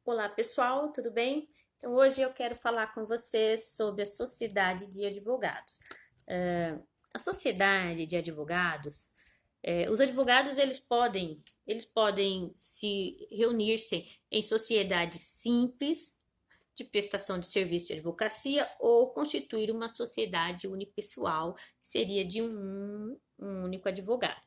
Olá pessoal, tudo bem? Então hoje eu quero falar com vocês sobre a Sociedade de Advogados. A Sociedade de Advogados, os advogados eles podem se reunir-se em sociedades simples de prestação de serviço de advocacia ou constituir uma sociedade unipessoal, que seria de um único advogado.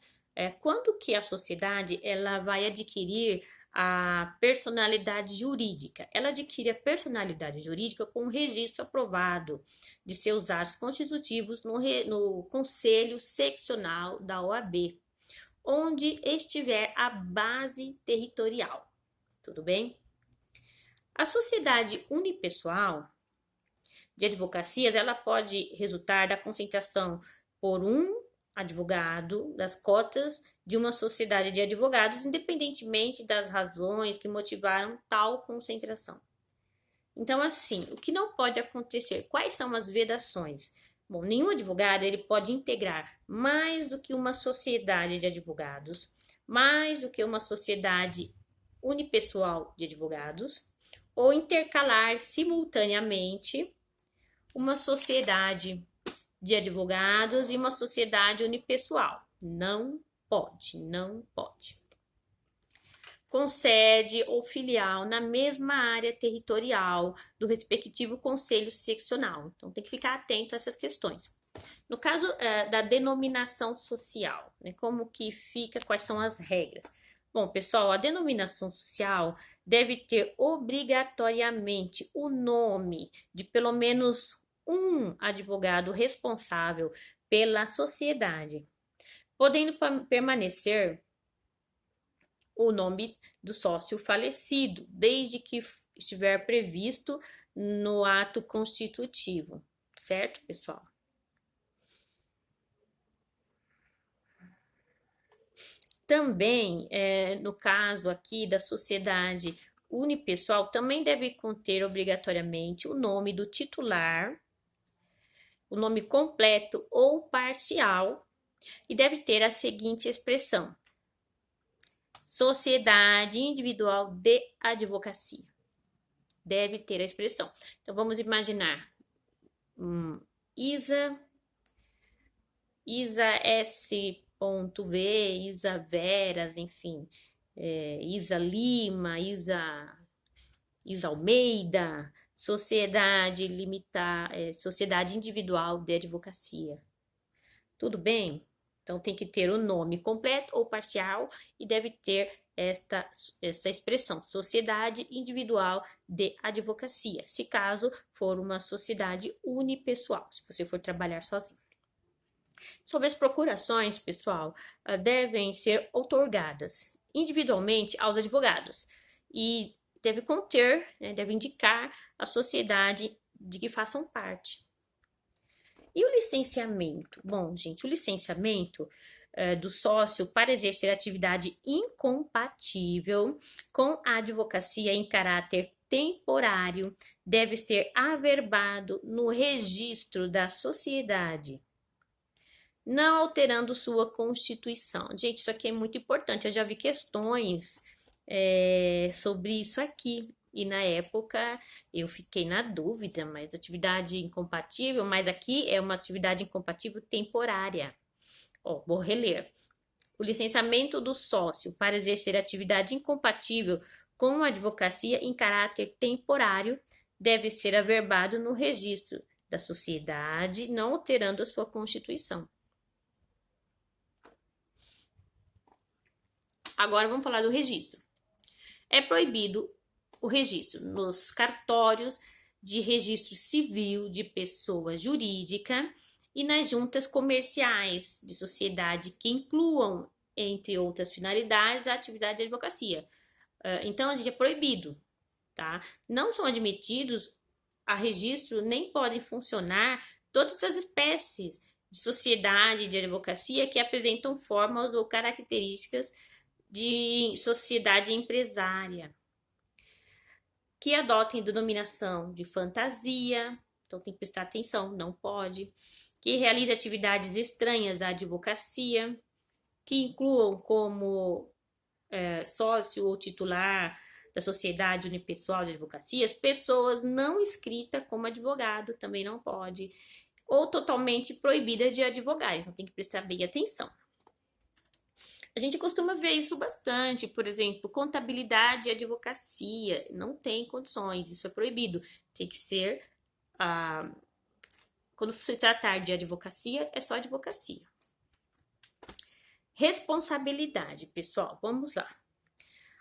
Quando que a sociedade ela vai adquirir a personalidade jurídica? Ela adquire a personalidade jurídica com um registro aprovado de seus atos constitutivos no Conselho Seccional da OAB, onde estiver a base territorial. Tudo bem? A sociedade unipessoal de advocacias, ela pode resultar da concentração por um advogado das cotas de uma sociedade de advogados, independentemente das razões que motivaram tal concentração. Então, assim, o que não pode acontecer? Quais são as vedações? Bom, nenhum advogado ele pode integrar mais do que uma sociedade de advogados, mais do que uma sociedade unipessoal de advogados, ou intercalar simultaneamente uma sociedade de advogados e uma sociedade unipessoal. Não pode, não pode. Com sede ou filial na mesma área territorial do respectivo conselho seccional. Então, tem que ficar atento a essas questões. No caso da denominação social, né, como que fica, quais são as regras? Bom, pessoal, a denominação social deve ter obrigatoriamente o nome de pelo menos um advogado responsável pela sociedade, podendo permanecer o nome do sócio falecido, desde que estiver previsto no ato constitutivo, certo, pessoal? Também, no caso aqui da sociedade unipessoal, também deve conter obrigatoriamente o nome do titular, o nome completo ou parcial, e deve ter a seguinte expressão: Sociedade Individual de Advocacia. Deve ter a expressão. Então, vamos imaginar Isa S.V, Isa Veras, enfim, Isa Lima, Isa Almeida, Sociedade Individual de Advocacia. Tudo bem? Então, tem que ter o nome completo ou parcial e deve ter essa expressão, Sociedade Individual de Advocacia, se caso for uma sociedade unipessoal, se você for trabalhar sozinho. Sobre as procurações, pessoal, devem ser outorgadas individualmente aos advogados e deve conter, deve indicar a sociedade de que façam parte. E o licenciamento? Bom, gente, o licenciamento do sócio para exercer atividade incompatível com a advocacia em caráter temporário deve ser averbado no registro da sociedade, não alterando sua constituição. Gente, isso aqui é muito importante. Eu já vi questões sobre isso aqui. E na época eu fiquei na dúvida, mas atividade incompatível, mas aqui é uma atividade incompatível temporária. Vou reler. O licenciamento do sócio para exercer atividade incompatível com a advocacia em caráter temporário deve ser averbado no registro da sociedade, não alterando a sua constituição. Agora vamos falar do registro. É proibido o registro nos cartórios de registro civil de pessoa jurídica e nas juntas comerciais de sociedade que incluam, entre outras finalidades, a atividade de advocacia. Então, a gente é proibido, tá? Não são admitidos a registro, nem podem funcionar todas as espécies de sociedade de advocacia que apresentam formas ou características de sociedade empresária, que adotem denominação de fantasia, então tem que prestar atenção, não pode, que realize atividades estranhas à advocacia, que incluam como sócio ou titular da Sociedade Unipessoal de Advocacias, pessoas não inscritas como advogado também não pode, ou totalmente proibida de advogar, então tem que prestar bem atenção. A gente costuma ver isso bastante, por exemplo, contabilidade e advocacia, não tem condições, isso é proibido, tem que ser, quando se tratar de advocacia, é só advocacia. Responsabilidade, pessoal, vamos lá.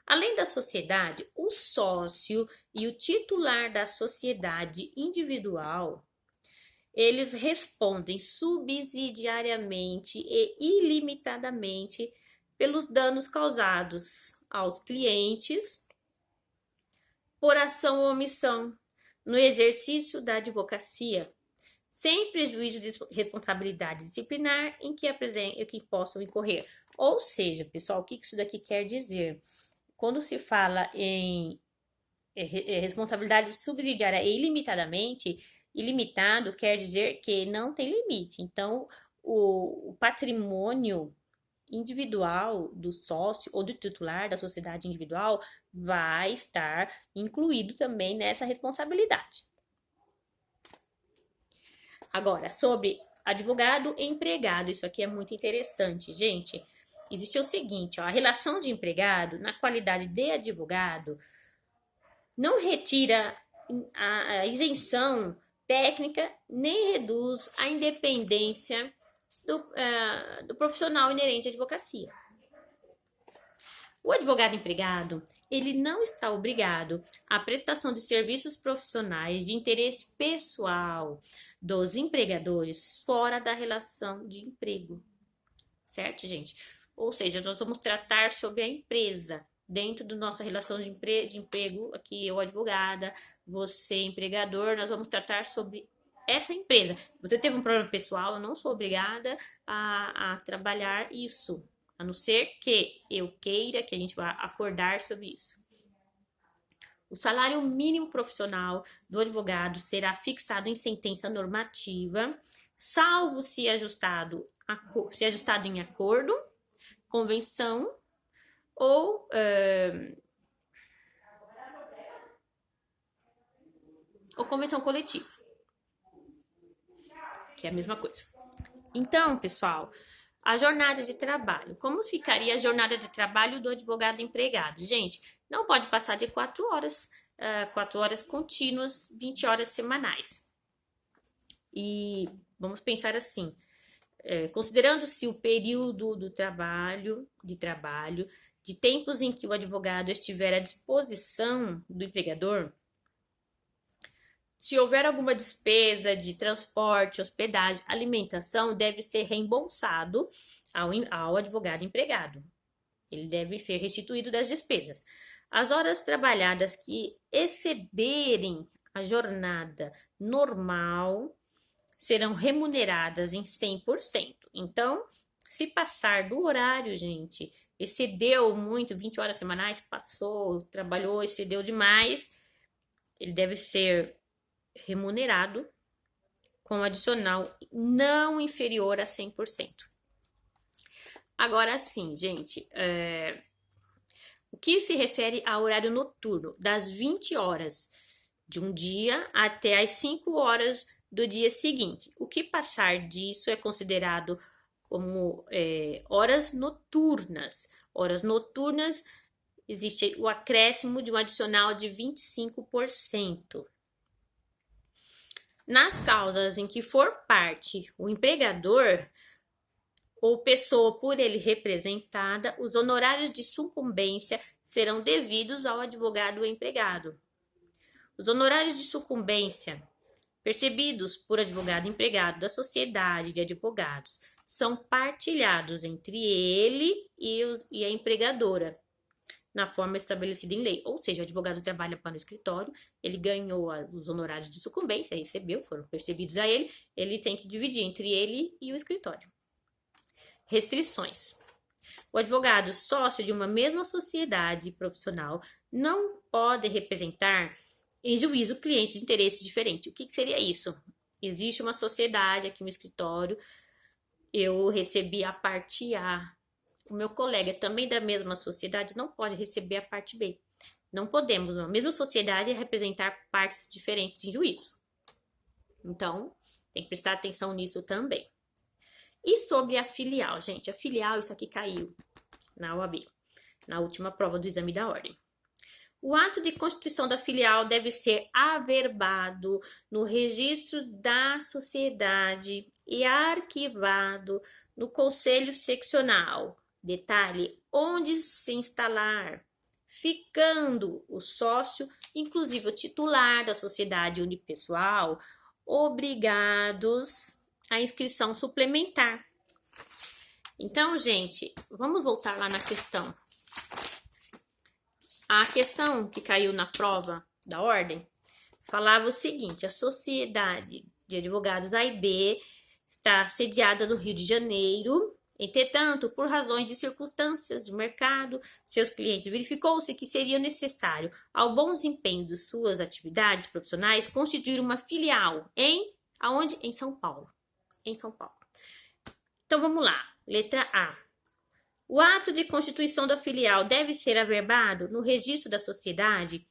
Além da sociedade, o sócio e o titular da sociedade individual, eles respondem subsidiariamente e ilimitadamente pelos danos causados aos clientes por ação ou omissão no exercício da advocacia, sem prejuízo de responsabilidade disciplinar em que possam incorrer. Ou seja, pessoal, o que isso daqui quer dizer? Quando se fala em responsabilidade subsidiária e ilimitadamente, ilimitado quer dizer que não tem limite. Então, o patrimônio individual do sócio ou do titular da sociedade individual vai estar incluído também nessa responsabilidade. Agora, sobre advogado e empregado, isso aqui é muito interessante, gente. Existe o seguinte, ó, a relação de empregado, na qualidade de advogado, não retira a isenção técnica, nem reduz a independência do profissional inerente à advocacia. O advogado empregado, ele não está obrigado à prestação de serviços profissionais de interesse pessoal dos empregadores fora da relação de emprego. Certo, gente? Ou seja, nós vamos tratar sobre a empresa. Dentro da nossa relação de emprego, aqui eu advogada, você empregador, nós vamos tratar sobre essa empresa. Você teve um problema pessoal, eu não sou obrigada a trabalhar isso, a não ser que eu queira que a gente vá acordar sobre isso. O salário mínimo profissional do advogado será fixado em sentença normativa, salvo se ajustado em acordo, convenção ou convenção coletiva, que é a mesma coisa. Então, pessoal, a jornada de trabalho. Como ficaria a jornada de trabalho do advogado empregado? Gente, não pode passar de 4 horas, 4 horas contínuas, 20 horas semanais. E vamos pensar assim, considerando-se o período de trabalho, de tempos em que o advogado estiver à disposição do empregador, se houver alguma despesa de transporte, hospedagem, alimentação, deve ser reembolsado ao advogado empregado. Ele deve ser restituído das despesas. As horas trabalhadas que excederem a jornada normal serão remuneradas em 100%. Então, se passar do horário, gente, excedeu muito, 20 horas semanais, passou, trabalhou, excedeu demais, ele deve ser remunerado com adicional não inferior a 100%. Agora sim, gente, o que se refere ao horário noturno, das 20 horas de um dia até as 5 horas do dia seguinte. O que passar disso é considerado como horas noturnas. Horas noturnas, existe o acréscimo de um adicional de 25%. Nas causas em que for parte o empregador ou pessoa por ele representada, os honorários de sucumbência serão devidos ao advogado empregado. Os honorários de sucumbência percebidos por advogado empregado da sociedade de advogados são partilhados entre ele e a empregadora, na forma estabelecida em lei. Ou seja, o advogado trabalha para o escritório, ele ganhou os honorários de sucumbência, recebeu, foram percebidos a ele, ele tem que dividir entre ele e o escritório. Restrições. O advogado sócio de uma mesma sociedade profissional não pode representar em juízo clientes de interesse diferente. O que seria isso? Existe uma sociedade aqui no escritório, eu recebi a parte A. O meu colega também da mesma sociedade não pode receber a parte B. Não podemos, a mesma sociedade, representar partes diferentes em juízo. Então, tem que prestar atenção nisso também. E sobre a filial, gente, a filial, isso aqui caiu na OAB, na última prova do exame da ordem. O ato de constituição da filial deve ser averbado no registro da sociedade e arquivado no conselho seccional. Detalhe, onde se instalar, ficando o sócio, inclusive o titular da sociedade unipessoal, obrigados à inscrição suplementar. Então, gente, vamos voltar lá na questão. A questão que caiu na prova da ordem falava o seguinte: a Sociedade de Advogados A e B está sediada no Rio de Janeiro. Entretanto, por razões de circunstâncias de mercado, seus clientes, verificou-se que seria necessário, ao bom desempenho de suas atividades profissionais, constituir uma filial aonde? Em São Paulo. Em São Paulo. Então, vamos lá. Letra A. O ato de constituição da filial deve ser averbado no registro da sociedade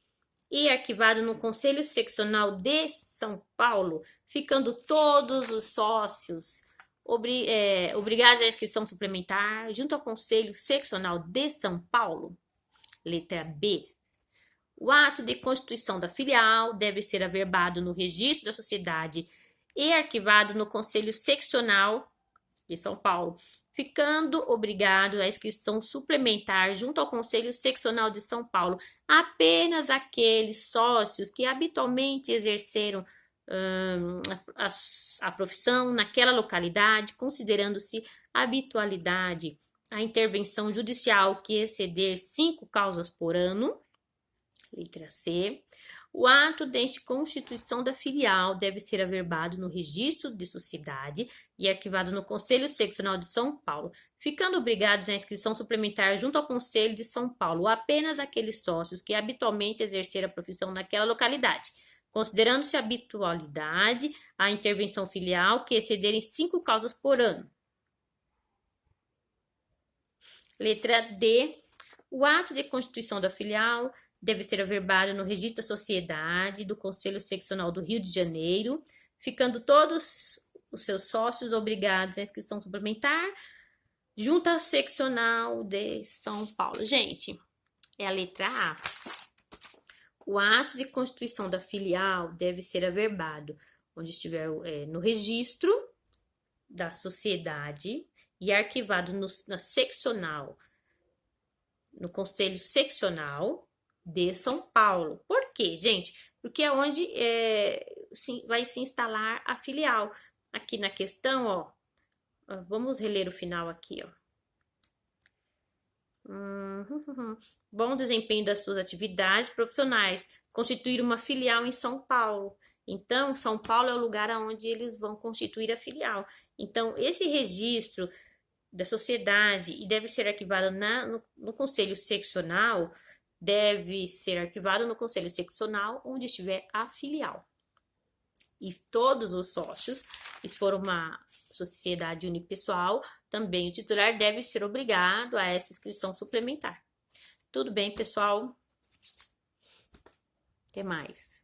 e arquivado no Conselho Seccional de São Paulo, ficando todos os sócios obrigados à inscrição suplementar junto ao Conselho Seccional de São Paulo. Letra B. O ato de constituição da filial deve ser averbado no registro da sociedade e arquivado no Conselho Seccional de São Paulo, ficando obrigado à inscrição suplementar junto ao Conselho Seccional de São Paulo apenas aqueles sócios que habitualmente exerceram a profissão naquela localidade, considerando-se habitualidade a intervenção judicial que exceder 5 causas por ano. Letra C. O ato de constituição da filial deve ser averbado no registro de sociedade e arquivado no Conselho Seccional de São Paulo, ficando obrigados à inscrição suplementar junto ao Conselho de São Paulo apenas aqueles sócios que habitualmente exerceram a profissão naquela localidade, considerando-se habitualidade a intervenção filial que excederem 5 causas por ano. Letra D. O ato de constituição da filial deve ser averbado no registro da sociedade do Conselho Seccional do Rio de Janeiro, ficando todos os seus sócios obrigados à inscrição suplementar junto ao Seccional de São Paulo. Gente, é a letra A. O ato de constituição da filial deve ser averbado onde estiver no registro da sociedade e arquivado na seccional, no Conselho Seccional de São Paulo. Por quê, gente? Porque é onde vai se instalar a filial. Aqui na questão, ó, vamos reler o final aqui, ó. Bom desempenho das suas atividades profissionais, constituir uma filial em São Paulo. Então, São Paulo é o lugar onde eles vão constituir a filial. Então, esse registro da sociedade e deve ser arquivado no Conselho Seccional, deve ser arquivado no Conselho Seccional onde estiver a filial. E todos os sócios, se for uma sociedade unipessoal, também o titular deve ser obrigado a essa inscrição suplementar. Tudo bem, pessoal? Até mais.